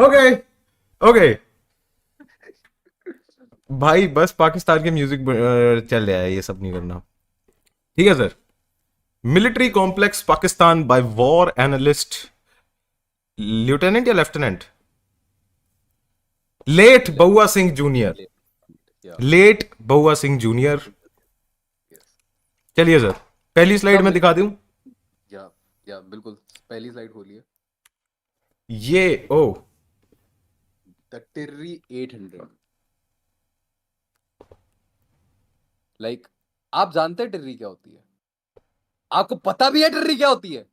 Okay okay भाई, बस पाकिस्तान के म्यूजिक चल रहा है, ये सब नहीं करना। ठीक है sir. Military complex Pakistan by war analyst lieutenant या लेफ्टिनेंट लेट बउआ सिंह जूनियर। ले या लेट बउआ सिंह जूनियर। यस चलिए सर, पहली स्लाइड सब में दिखा दूं। या या बिल्कुल पहली स्लाइड खोलिए। ये ओ द टिर्री 800 लाइक आप जानते हैं टिर्री क्या होती है? आपको पता भी है टिर्री क्या होती है?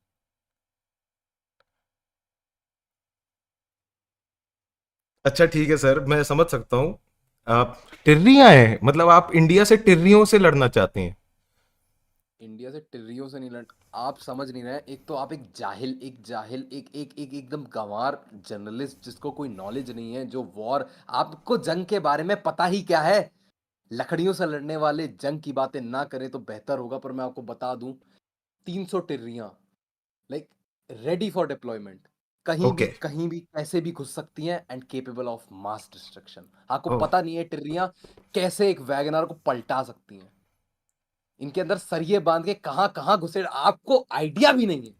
अच्छा ठीक है सर, मैं समझ सकता हूं। आप टिर्रियां हैं, मतलब आप इंडिया से टिर्रियों से लड़ना चाहते हैं। इंडिया से टिर्रियों से नहीं लड़। आप समझ नहीं रहे हैं। एक तो आप एक जाहिल एक एकदम गंवार जर्नलिस्ट जिसको कोई नॉलेज नहीं है, जो वॉर, आपको जंग के बारे में पता ही क्या है? लकड़ियों से लड़ने वाले जंग की बातें ना करें तो बेहतर होगा, पर मैं आपको बता दूं, 300 टिर्रियां like ready for deployment, okay. कहीं भी कैसे भी घुस सकती हैं and capable of mass destruction. आपको ओह। पता नहीं है टिर्रियां कैसे एक वैगनर को पलटा सकती हैं। इनके अंदर सरिये बांध के कहां कहां घुसे आपको आइडिया भी नहीं है,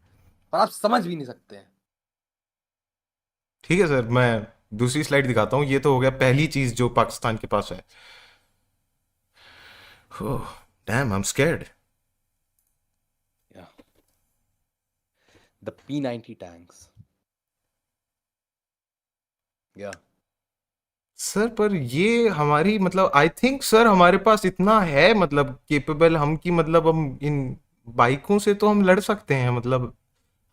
और आप समझ भी नहीं सकते हैं। ठीक है सर, मैं दूसरी स्लाइड दिखाता हूँ। ये तो हो गया पहली चीज जो पाकिस्तान के पास है। Oh damn, I am scared. The P90 tanks. या सर पर ये हमारी, मतलब आई थिंक सर हमारे पास इतना है, मतलब केपेबल हम की, मतलब हम इन बाइकों से तो हम लड़ सकते हैं, मतलब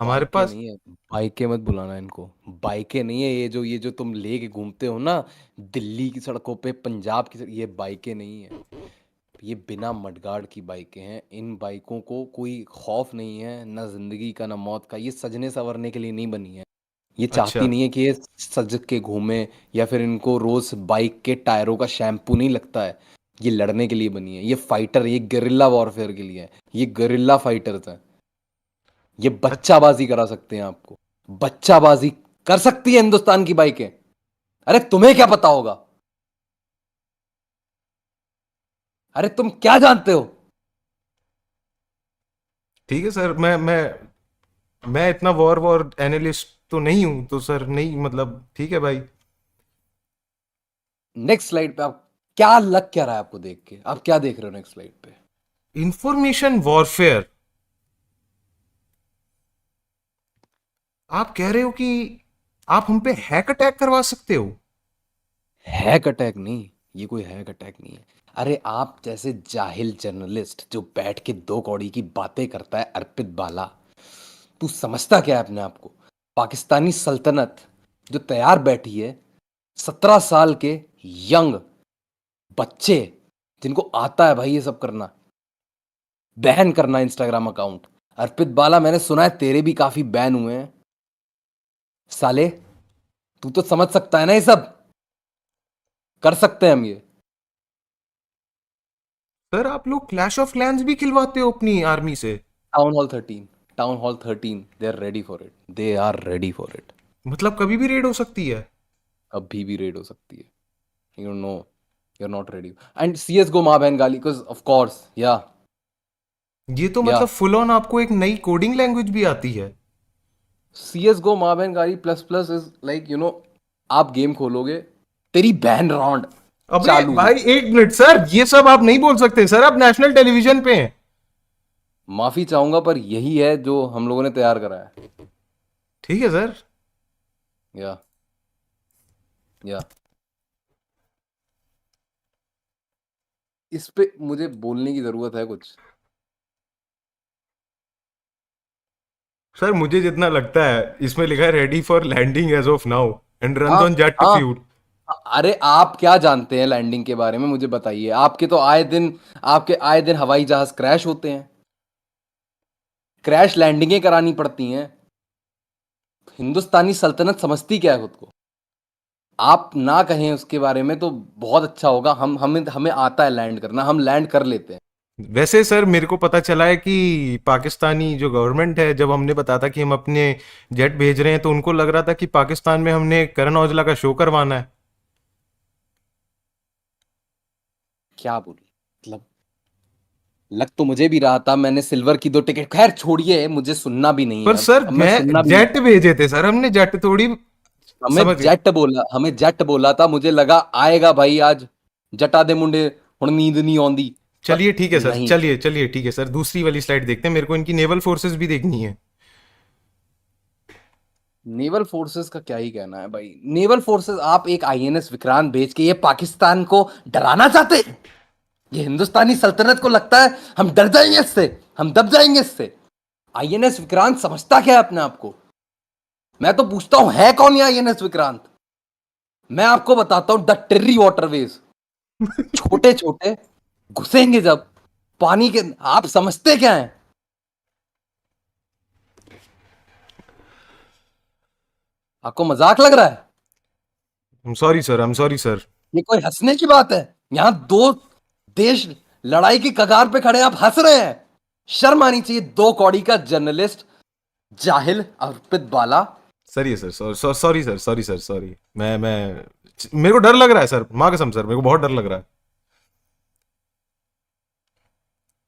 हमारे बाइकें पास। नहीं है, बाइकें मत बुलाना इनको। बाइकें नहीं है, ये जो तुम लेके घूमते हो ना, दिल्ली की सड़कों पे, पंजाब की ये बाइकें नहीं है। ये बिना मडगार्ड की बाइकें हैं। इन बाइकों को कोई खौफ नहीं है, ना जिंदगी का ना मौत का। ये सजने संवरने के लिए नहीं बनी है। ये अच्छा। चाहती नहीं है कि ये सज के घूमे, या फिर इनको रोज बाइक के टायरों का शैम्पू नहीं लगता है। ये लड़ने के लिए बनी है। ये फाइटर, ये गरिल्ला वॉरफेयर के लिए है। ये गरिल्ला फाइटर्स हैं। ये अच्छा बच्चाबाजी करा सकते हैं आपको। बच्चाबाजी कर सकती है हिंदुस्तान की बाइकें। अरे तुम्हें क्या पता होगा? अरे तुम क्या जानते हो? ठीक है सर, मैं इतना वॉर वॉर एनालिस्ट तो नहीं हूं, तो सर नहीं, मतलब ठीक है भाई। नेक्स्ट स्लाइड पे आप क्या लग क्या रहा है आपको देख के? आप क्या देख रहे हो नेक्स्ट स्लाइड पे? Information warfare. आप कह रहे हो कि आप हम पे हैक अटैक करवा सकते हो। हैक अटैक नहीं, ये कोई हैक अटैक नहीं है। अरे आप जैसे जाहिल जर्नलिस्ट जो बैठ के दो कौड़ी की बातें करता है, अर्पित बाला, तू समझता क्या है अपने आप को? पाकिस्तानी सल्तनत जो तैयार बैठी है, 17 साल के यंग बच्चे जिनको आता है भाई ये सब करना, बैन करना इंस्टाग्राम अकाउंट। अर्पित बाला, मैंने सुना है तेरे भी काफी बैन हुए हैं। साले, तू तो समझ सकता है ना, ये सब कर सकते हैं हम ये। सर आप लोग क्लैश ऑफ क्लैंस भी खिलवाते हो अपनी आर्मी से। Town hall 13 they are ready for it, they are ready for it. मतलब कभी भी रेड हो सकती है। अभी भी रेड हो सकती है। You know, you are not ready. And CS GO माँ बहन गाली, बिकॉज ऑफ कोर्स। या ये तो या मतलब फुल ऑन आपको एक नई कोडिंग लैंग्वेज भी आती है। सीएस गो माँ बहन गाली प्लस प्लस इज लाइक, आप गेम खोलोगे, तेरी बहन राउंड अबे चालू। भाई एक मिनट सर, ये सब आप नहीं बोल सकते सर, आप नेशनल टेलीविजन पे हैं। माफी चाहूंगा, पर यही है जो हम लोगों ने तैयार करा है। ठीक है सर। या या इस पे मुझे बोलने की जरूरत है कुछ? सर मुझे जितना लगता है इसमें लिखा है ready for landing as of now and run हाँ ऑन जेट हाँ। फ्यूल। अरे आप क्या जानते हैं लैंडिंग के बारे में? मुझे बताइए। आपके आए दिन हवाई जहाज क्रैश होते हैं, क्रैश लैंडिंगें करानी पड़ती हैं। हिंदुस्तानी सल्तनत समझती क्या है खुद को? आप ना कहें उसके बारे में तो बहुत अच्छा होगा। हम हमें हमें आता है लैंड करना, हम लैंड कर लेते हैं। वैसे सर मेरे को पता चला है कि पाकिस्तानी जो गवर्नमेंट है, जब हमने बताया था कि हम अपने जेट भेज रहे हैं, तो उनको लग रहा था कि पाकिस्तान में हमने करण औजला का शो करवाना है। क्या बोलूं, मतलब लग तो मुझे भी रहा था, मैंने सिल्वर की 2 टिकट, खैर छोड़िए, मुझे सुनना भी नहीं है, पर सर अब मैं मैं सुनना भी नहीं जेट चाहता। भेजे थे सर, हमने जेट थोड़ी। समझ गए। हमें जेट बोला था, मुझे लगा आएगा भाई आज, जटा दे मुंडे, हुण नींद नहीं आਉਂਦੀ, पर चलिए ठीक है सर, नहीं। चलिए चलिए ठीक है सर, दूसरी वाली स्लाइड देखते हैं, मेरे को इनकी नेवल फोर्सेस भी देखनी है। नेवल फोर्सेस का क्या ही कहना है भाई, नेवल फोर्सेस, आप एक आईएनएस विक्रांत भेज के ये पाकिस्तान को डराना चाहते हैं? ये हिंदुस्तानी सल्तनत को लगता है हम डर जाएंगे इससे, हम दब जाएंगे इससे? आईएनएस विक्रांत समझता क्या है अपने आप को? मैं तो पूछता हूं, है कौन ये आईएनएस विक्रांत? मैं आपको बताता हूं, द टेर्री वाटरवेज, छोटे छोटे घुसेंगे जब पानी के, आप समझते क्या है? आपको मजाक लग रहा है? I am sorry sir, I am sorry sir. ये कोई हंसने की बात है? यहां 2 देश लड़ाई की कगार पे खड़े हैं, आप हंस रहे हैं? शर्म आनी चाहिए 2 कौड़ी का जर्नलिस्ट, जाहिल अर्पित बाला। सर ये sir, sorry sir, sorry sir, sorry. मैं मेरे को डर लग रहा है सर, माँ कसम सर, मेरे को बहुत डर लग रहा है।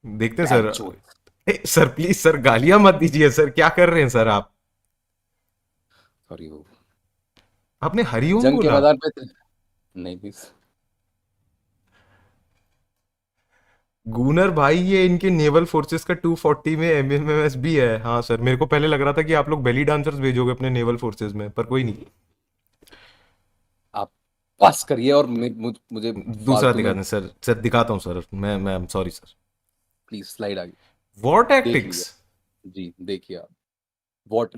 देखते हैं सर। बैकचोद। सर प्लीज सर, गालियां मत दीजिए सर, क्या कर रहे हैं सर आप? सॉरी, वो आपने हरिओम जंग के बोला? मैदान पे थे। नहीं प्लीज। गूनर भाई, ये इनके नेवल फोर्सेस का 240 में एमएमएस भी है। हाँ सर, मेरे को पहले लग रहा था कि आप लोग बेली डांसर्स भेजोगे अपने नेवल फोर्सेस में, पर कोई नहीं। आप पास करिए और मुझे दूसरा फालतू दिखा में। दें सर, सर दिखाता हूँ सर, मैं सॉरी सर। प्लीज स्लाइड आगे। वॉर देख टैक्टिक्स। लिया। जी देखिए आप, वॉट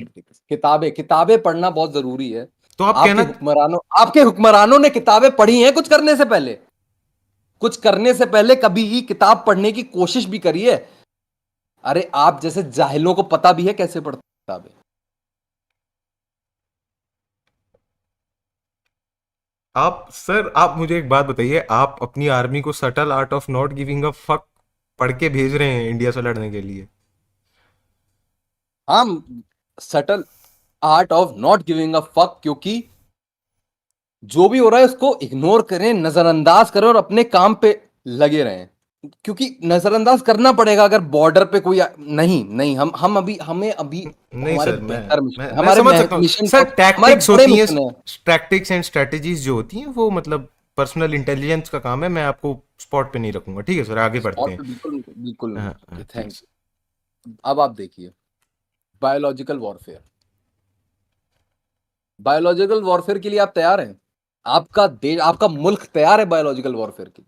किताबें, किताबें पढ़ना बहुत जरूरी है। तो आप कहना। आपके हुक्मरानों ने किताबें पढ़ी हैं कुछ करने से पहले? कुछ करने से पहले कभी ही किताब पढ़ने की कोशिश भी करिए? अरे आप जैसे जाहिलों को पता भी है कैसे पढ़ते हैं किताबें? आप सर, आप मुझे एक बात बताइए, आप अपनी आर्मी को subtle art of not giving a fuck पढ़ के भेज रहे हैं इंडिया से लड़ने के लिए? हम subtle art of not giving a fuck, क्योंकि जो भी हो रहा है उसको इग्नोर करें, नजरअंदाज करें और अपने काम पे लगे रहें, क्योंकि नजरअंदाज करना पड़ेगा अगर बॉर्डर पे कोई नहीं नहीं, हम अभी, हमें अभी नहीं हमारे सर, बेहतर मिशन, मैं हमारे समझ सकता हूँ मिशन सर। को, हमारे टैक्टिक्स बड़े होती हैं, मिशन है। टैक्टिक्स एंड स्ट्रेटजीज जो होती हैं वो मतलब पर्सनल इंटेलिजेंस का काम है, मैं आपको स्पॉट पे नहीं रखूंगा। ठीक है सर, आगे बढ़ते स्पॉट हैं। पे बिल्कुल बिल्कुल हाँ नहीं, हाँ थैंक प्लीज। यू। अब आप देखिए, बायोलॉजिकल वॉरफेयर, बायोलॉजिकल वॉरफेयर के लिए आप तैयार हैं? आपका देश, आपका मुल्क तैयार है बायोलॉजिकल वॉरफेयर के लिए?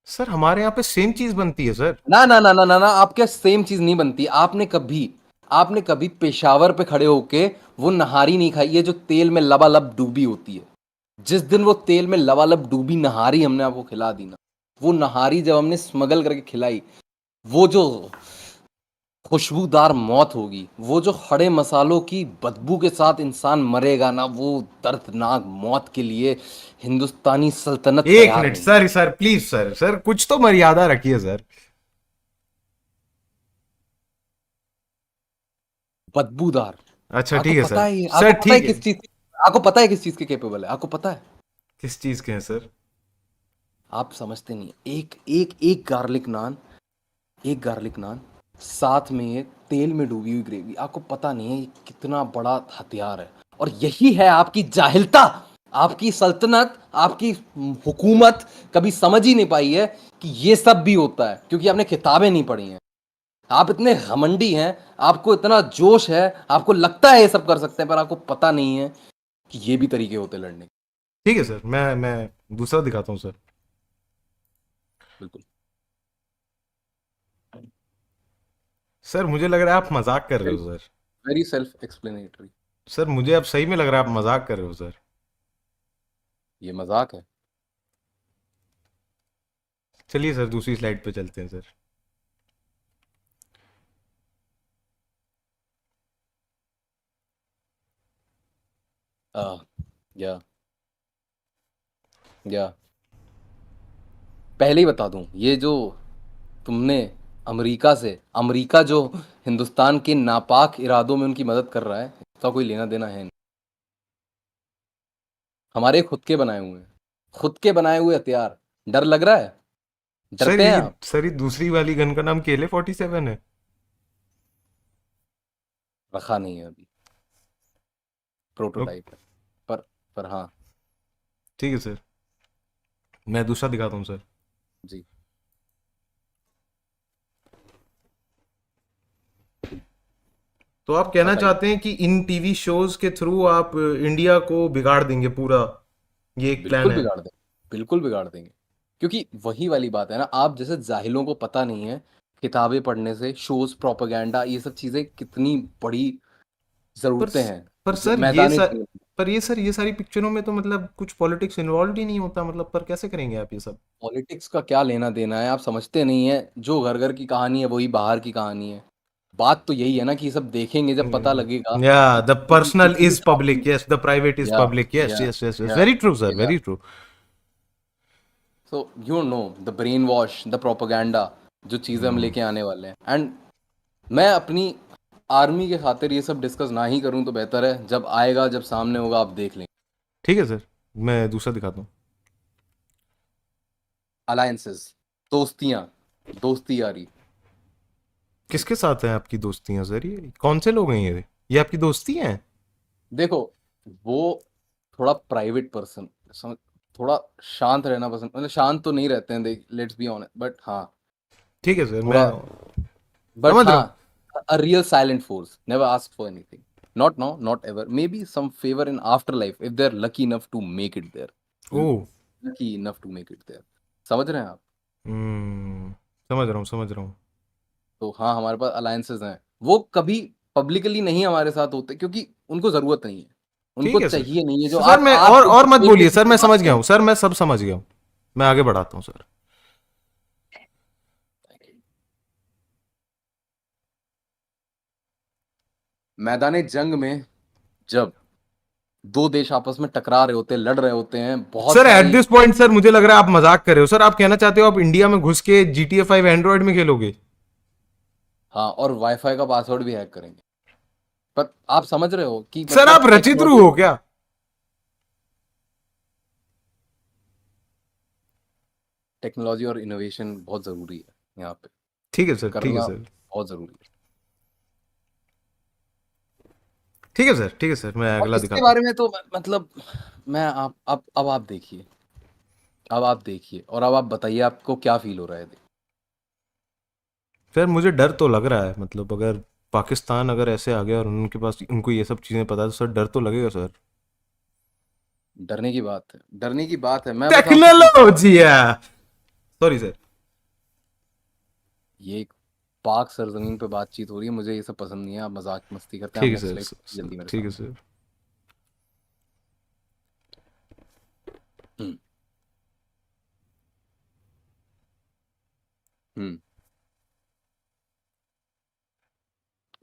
सर हमारे यहाँ पे सेम चीज बनती है सर। ना ना ना ना ना ना, आपके सेम चीज नहीं बनती। आपने कभी पेशावर पे खड़े होके वो नहारी नहीं खाई है जो तेल में लबालब डूबी होती है? जिस दिन वो तेल में लबालब डूबी नहारी हमने आपको खिला दी ना, वो नहारी जब हमने स्मगल करके खिलाई, वो जो खुशबूदार मौत होगी, वो जो खड़े मसालों की बदबू के साथ इंसान मरेगा ना, वो दर्दनाक मौत के लिए हिंदुस्तानी सल्तनत एक तैयार मिनट नहीं है। Sir, sir please sir, sir कुछ तो मर्यादा रखिए सर। बदबूदार। अच्छा आपको ठीक है पता सर। है ये, सर आपको पता है ठीक है। किस चीज, आपको पता है किस चीज के केपेबल है? आपको पता है? किस चीज के हैं सर? आप समझते नहीं। एक गार्लिक नान, एक गार्लिक नान, साथ में ये तेल में डूबी हुई ग्रेवी, आपको पता नहीं है ये कितना बड़ा हथियार है। और यही है आपकी जाहिलता, आपकी सल्तनत, आपकी हुकूमत कभी समझ ही नहीं पाई है कि ये सब भी होता है, क्योंकि आपने किताबें नहीं पढ़ी हैं। आप इतने घमंडी हैं, आपको इतना जोश है, आपको लगता है ये सब कर सकते हैं, पर आपको पता नहीं है कि ये भी तरीके होते हैं लड़ने के। ठीक है सर, मैं दूसरा दिखाता हूँ सर। बिल्कुल। सर मुझे लग रहा है आप मजाक कर रहे हो sir. Very self explanatory. Sir मुझे अब सही में लग रहा है आप मजाक कर रहे हो सर। ये मजाक है? चलिए सर, दूसरी स्लाइड पे चलते हैं सर। आ, या या पहले ही बता दूं, ये जो तुमने अमेरिका से, अमेरिका जो हिंदुस्तान के नापाक इरादों में उनकी मदद कर रहा है, इसका कोई लेना देना है नहीं। हमारे खुद के बनाए हुए हैं, खुद के बनाए हुए हथियार। डर लग रहा है? सर डरते हैं आप? ये दूसरी वाली गन का नाम केले 47 है। रखा नहीं है अभी, ओ, प्रोटोटाइप है। पर हाँ। ठीक है सर, मैं दूसरा दिखाता हूँ सर। जी। तो आप कहना बताइए। चाहते हैं कि इन टीवी शोज के थ्रू आप इंडिया को बिगाड़ देंगे पूरा, ये एक प्लान बिल्कुल है? बिगाड़ देंगे, बिल्कुल बिगाड़ देंगे। क्योंकि वही वाली बात है ना, आप जैसे जाहिलों को पता नहीं है किताबें पढ़ने से शोज, प्रोपेगेंडा, ये सब चीजें कितनी बड़ी पर जरूरतें हैं। पर सर मैदानी जंग। ये सारी पिक्चरों में तो मतलब कुछ पॉलिटिक्स इन्वॉल्व ही नहीं होता, मतलब पर कैसे करेंगे आप ये सब? पॉलिटिक्स का क्या लेना देना है, आप समझते नहीं है। जो घर घर की कहानी है वही बाहर की कहानी है। बात तो यही है ना कि ये सब देखेंगे जब पता लगेगा या द कि पर्सनल इतनी is public, yes the private is या पब्लिक, यस या यस यस यस, या वेरी ट्रू सर, या very true. So you know the brain wash, the propaganda, जो चीज़ें हम लेके आने वाले हैं। एंड मैं अपनी आर्मी के खातिर ये सब डिस्कस ना ही करूं तो बेहतर है। जब आएगा, जब सामने होगा, आप देख लेंगे। ठीक है सर, मैं दूसरा दिखाता हूँ। अलायंसेस, दोस्तियां, दोस्ती यारी। किसके साथ हैं आपकी दोस्तियां सर? ये कौन से लोग हैं ये आपकी दोस्ती हैं? देखो, वो थोड़ा प्राइवेट पर्सन, थोड़ा शांत रहना पसंद, मतलब शांत तो नहीं रहते हैं, देख, लेट्स बी ऑनेस्ट, बट हाँ, ठीक है सर, मैं थोड़ा, बट समझ रहा हूँ। हाँ, a real silent force, never ask for anything, not now, not ever, maybe some favor in afterlife if they're lucky enough to make it there. O, Lucky enough to make it there. समझ रहे हैं आप? समझ रहा हूँ, समझ रहा हूँ। तो हाँ, हमारे पास अलायंसेस हैं। वो कभी पब्लिकली नहीं हमारे साथ होते क्योंकि उनको जरूरत नहीं है, उनको ठीक है सर। चाहिए नहीं है जो सर आप मैं आप और मत खेल के बोलिए सर, पीछे मैं समझ भागते गया हूँ हैं। सर, मैं सब समझ गया हूँ। मैं आगे बढ़ाता हूँ सर। मैदाने जंग में जब दो देश आपस में टकरा रहे होते हैं, लड़ रहे होते हैं, बहुत सर एट सारी। दिस पॉइंट सर मुझे लग रहा है आप मजाक कर रहे हो सर। आप कहना चाहते हो आप इंडिया में घुस के GTA 5 एंड्रॉइड में खेलोगे? हाँ, और वाईफाई का पासवर्ड भी हैक करेंगे। पर आप समझ रहे हो कि सर आप मतलब रचित्रु टेक्नोलॉजी, हो क्या? टेक्नोलॉजी और इनोवेशन बहुत ज़रूरी है यहाँ पे, ठीक है सर, ठीक है करना सर, बहुत ज़रूरी है। ठीक है सर, ठीक है सर, मैं और अगला इसके दिखाता हूँ। बारे में तो मतलब मैं आप अब आप देखिए, अब आप देखिए और अब आप बताइए आपको क्या फील हो रहा है। सर मुझे डर तो लग रहा है, मतलब अगर पाकिस्तान अगर ऐसे आ गया और उनके पास उनको ये सब चीजें पता है तो सर डर तो लगेगा सर। डरने की बात है, डरने की बात है। मैं बस आपसे पूछ रहा हूँ, टेक्नोलॉजी है। Sorry sir. ये एक पाक सरजमीन पे बातचीत हो रही है, मुझे ये सब पसंद नहीं है। आप मजाक मस्ती करते हैं। आप ठीक है नेक्स्ट सर, स्लाइड जल्दी मेरे ठीक है सामने। सर। हम्म। हम्म।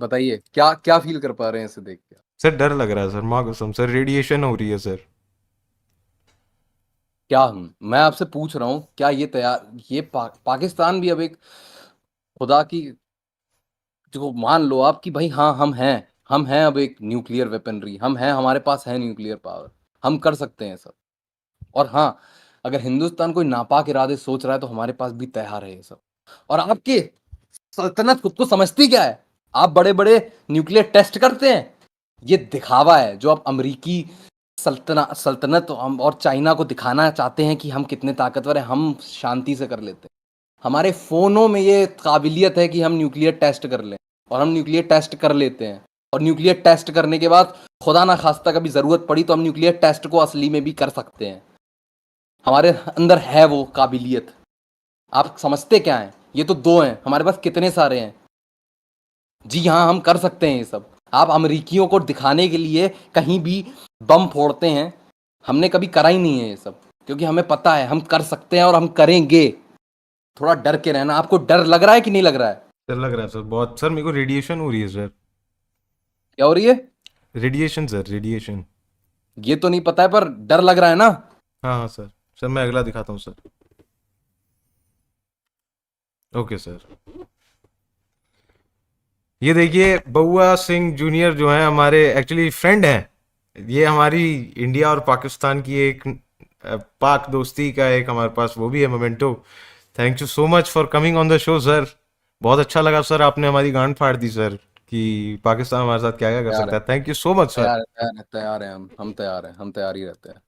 बताइए क्या क्या फील कर पा रहे हैं इसे देख के? सर डर लग रहा है सर, माँ कसम सर, रेडिएशन हो रही है सर। क्या मैं आपसे पूछ रहा हूँ, क्या ये तैयार, ये पाकिस्तान भी अब एक खुदा की, जो मान लो आप कि भाई हाँ, हम हैं अब एक न्यूक्लियर वेपनरी, हम हैं, हमारे पास है न्यूक्लियर पावर, हम कर सकते हैं सब। और हाँ, अगर हिंदुस्तान कोई नापाक इरादे सोच रहा है तो हमारे पास भी तैयार है ये सब। और आपकी सल्तनत खुद को समझती क्या है? आप बड़े बड़े न्यूक्लियर टेस्ट करते हैं, ये दिखावा है जो आप अमेरिकी सल्तनत और चाइना को दिखाना चाहते हैं कि हम कितने ताकतवर हैं, हम शांति से कर लेते हैं। हमारे फ़ोनों में ये काबिलियत है कि हम न्यूक्लियर टेस्ट कर लें, और हम न्यूक्लियर टेस्ट कर लेते हैं। और न्यूक्लियर टेस्ट करने के बाद खुदा ना खास्ता कभी ज़रूरत पड़ी तो हम न्यूक्लियर टेस्ट को असली में भी कर सकते हैं। हमारे अंदर है वो काबिलियत। आप समझते क्या हैं? ये तो दो हैं, हमारे पास कितने सारे हैं। जी हाँ, हम कर सकते हैं ये सब। आप अमेरिकियों को दिखाने के लिए कहीं भी बम फोड़ते हैं, हमने कभी करा ही नहीं है ये सब, क्योंकि हमें पता है हम कर सकते हैं और हम करेंगे। थोड़ा डर के रहना। आपको डर लग रहा है कि नहीं लग रहा है? सर लग रहा है सर बहुत सर, मेरे को रेडिएशन हो रही है सर। क्या हो रही है? Radiation sir, radiation. ये तो नहीं पता है, पर डर लग रहा है ना? हाँ हाँ सर। मैं अगला दिखाता हूँ सर। Okay sir. ये देखिए बउआ सिंह जूनियर जो है हमारे एक्चुअली फ्रेंड हैं। ये हमारी इंडिया और पाकिस्तान की एक पाक दोस्ती का एक हमारे पास वो भी है memento. Thank you so much for coming on the show sir. बहुत अच्छा लगा सर, आपने हमारी गांड फाड़ दी सर कि पाकिस्तान हमारे साथ क्या क्या कर तैयार सकता है, है। Thank you so much sir. तैयार है, तैयार है, तैयार है, हम तैयार हैं, हम तैयार ही रहते हैं।